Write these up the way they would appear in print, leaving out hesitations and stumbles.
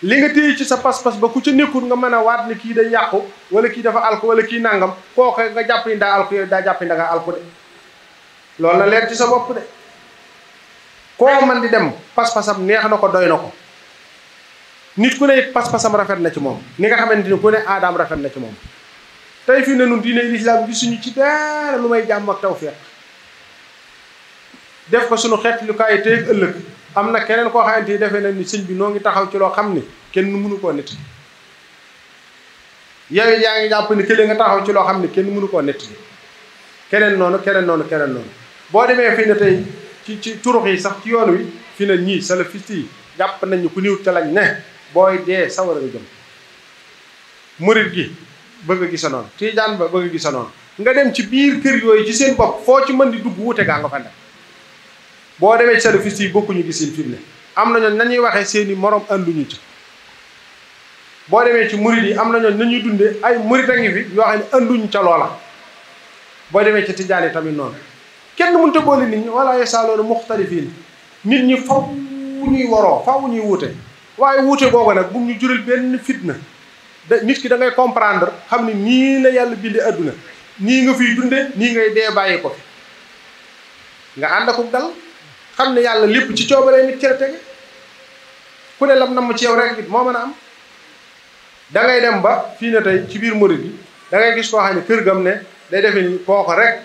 li nga téye ci sa pas-pas ba ku ca nekkul nga mën a waat ni kii day yàqu wala kii dafa alku wala kii nangam kooku nga jàpp ni daa alku yow daa jàpp ni da nga alku de loolu na leer ci sa bopp de koo man di dem pas-pasam neex na ko doy na ko nit ku ne it pas-pasam rafet na ci moom ni nga xamante ni ku ne aadaam rafet na ci moom tey fii ne nun diine lislaam gisuñu ci dara lu may jàmm ak tawfeex def ko suñu xeet lu kaay tey ëllëg am na keneen koo xamante ni defee na ni sëñ bi noo ngi taxaw ci loo xam ni kenn mënu koo nett yow yaa ngi jàpp ni kële nga taxaw ci loo xam ni kenn mënu koo nett keneen noonu boo demee fii ne tey ci turux yi sax ci yoon wi fii ne ñii salafiste yi jàpp nañu ku niwut ca lañ ne booy dee sawara nga jëm murit gi bëgg a gisa noonu tiijaan ba bëgg a gisa noonu nga dem ci biir kër yooyu ci seen bopp foo ci mën di dugg wute gaa nga fa nekk boo demee ci salafiste yi bokkuñu gisin fi mu ne am na ñooñ nañuy waxee seeni morom ànduñu ci boo demee ci murit yi am na ñooñ nañuy dunde ay murit a ngi fi yoo xam ne ànduñu ca loola boo demee ci tijaan yi tamit noonu kenn mënut a boole nit ñi wala yasaaloona muxtalifiin nit ñi faw ñuy waroo faw ñuy wuute waaye wuute googu nag bu ñu jural benn fitna nit ki da ngay comprendre xam ni nii la yàlla bindee adduna nii nga fiy dunde nii ngay dee bàyyi ko fi nga ànd akuk dal xam ne yàlla lépp ci coobaree nit ci la tege ku ne lam namm ci yow rek it moo mën a am da ngay dem ba fii ne tey ci biir murid bi da ngay gis koo xam ne kër gam ne day defe ni kooko rek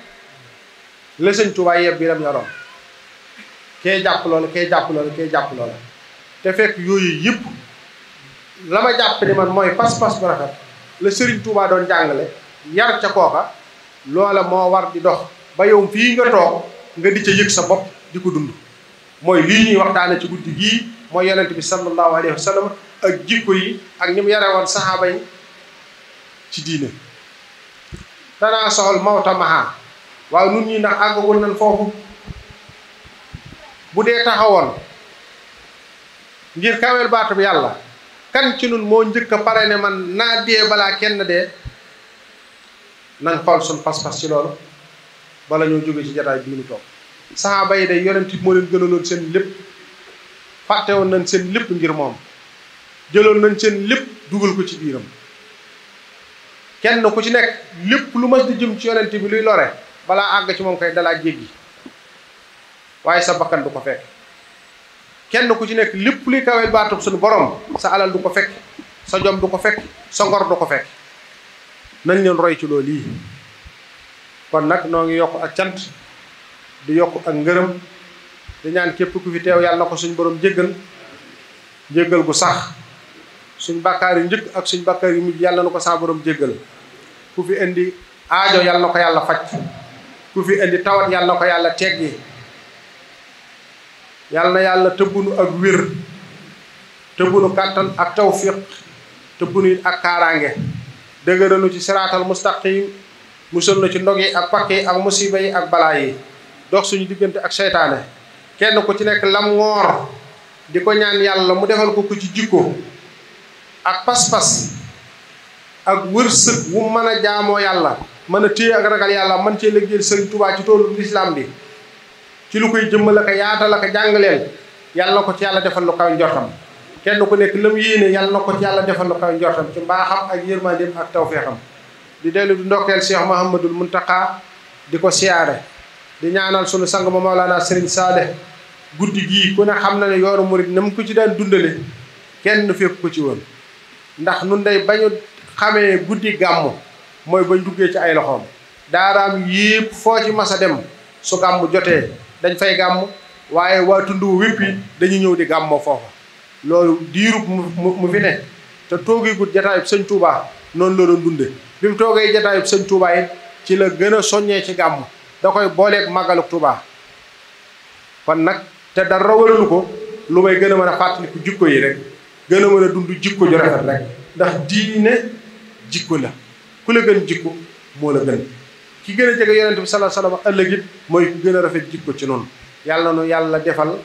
la sëñ Tuubaa yeb bi lam yoroon kee jàpp loolu kee jàpp loolu kee jàpp loolu te fekk yooyu yëpp la ma jàpp ni man mooy pas-pas bu rafet la sëriñ Tuubaa doon jàngale yar ca kooka loola moo war di dox ba yow fii nga toog nga di ca yëg sa bopp di ko dund mooy lii ñuy waxtaane ci guddi gii mooy yonent bi sallallahu alayhi wa sallam ak jikko yi ak ni mu yare woon saxaaba yi ci diine danaa soxal mawta maha waaw nun ñi ndax àggagul nañ foofu bu dee taxawoon ngir kawel baatu bi yàlla kan ci nun moo njëkk a pare ne man naa dee balaa kenn dee nañ xool suñ pas-pas ci loolu bala ñoo jóge ci jataay bii nu toog saxaaba yi day yonent moo leen gënaloon seen lépp fàtte woon nañ seen lépp ngir moom jëloon nañ seen lépp dugal ko ci biiram kenn ku ci nekk lépp lu mas di jëm ci yonent bi luy lore balaa àgg ci moom kay dalaa jéggi waaye sa bakkan du ko fekk kenn ku ci nekk lépp luy kawel baatub suñu borom sa alal du ko fekk sa jom du ko fekk sa ngor du ko fekk nañ leen roy ci loolu yi kon nag noo ngi yokk ak cant di yokk ak ngërëm di ñaan képp ku fi teew yàlla na ko suñ borom jéggal gu sax suñ bàkkaar yu njëkk ak suñ bàkkaar yu mujj yàlla na ko saa borom jéggal ku fi indi aajo yàlla na ko yàlla faj ku fi indi tawat yàlla na ko yàlla teggi yàlla na yàlla tëbbunu ak wér tëbbunu kàttan ak tawfiq tëbbunu it ak kaaraange dëgëranu ci siraatal mustaqim musal na ci ndog yi ak pakk yi ak musiba yi ak balaa yi dox suñu diggante ak seytaane kenn ku ci nekk lam ngoor di ko ñaan yàlla mu defal ko ci jikko ak pas-pas ak wërsëg wu mën a jaamoo yàlla mën a téye ak ragal yàlla mën cee liggéeyal Sëriñ Tuubaa ci toolu lislaam bi ci lu koy jëmmal ak yaatal ak jàngaleel yàlla na ko ci yàlla defal lu kaw njortam kenn ku nekk lam yéene yàlla na ko ci yàlla defal lu kaw njortam ci mbaaxam ak yërmandeem ak tawfeexam di dellu di ndokkeel Cheikh Mouhamadul Muntaqa di ko siyaare di ñaanal sunu sang ma Mawlana Serigne Saleh guddi gii ku ne xam na ne yoonu murid na mu ko ci daan dundale kenn fekk ko ci woon ndax nun day bañu xamee guddi gàmmu mooy bañ duggee ci ay loxoom daaraam yépp foo ci mas a dem su gàmmu jotee dañ fay gàmm waaye waa tund wépp yi dañu ñëw di gàmmoo foofa loolu diirub mu fi ne te toogee gut jataayub sëñ Touba noonu la doon dunde bi mu toogee jataayub sëñ Touba it ci la gën a soññee ci gàmm da koy booleeg màggaluk Touba kon nag te dara waralu ko lu may gën a mën a fàttaliku jikko yi rek gën a mën a dund jikko ju rafet rek ndax diine jikko la ku la gën jikko moo la gën ki gën a jege yonent bi sallallahu alayhi wasallam ëllëg it mooy ku gën a rafet jikko ci noonu yàlla na nu yàlla defal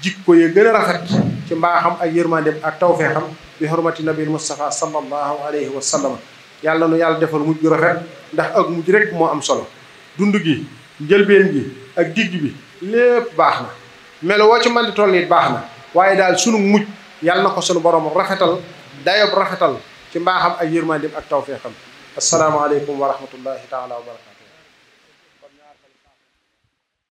jikko yi gën a rafet ci mbaaxam ak yërmandeem ak tawfeexam bi hurmati nabil Mustafa sallallahu alayhi wa sallam yàlla nu yàlla defal mujj gu rafet ndax ak mujj rek moo am solo dund gi njëlbeen gi ak digg bi lépp baax na melo woo ci man di toll it baax na waaye daal sunu mujj yàlla na ko sunu borom rafetal dayob rafetal ci mbaaxam ak yërmandim ak tawfeexam asalaamaaleykum wa rahmatullahi taala wa barakatu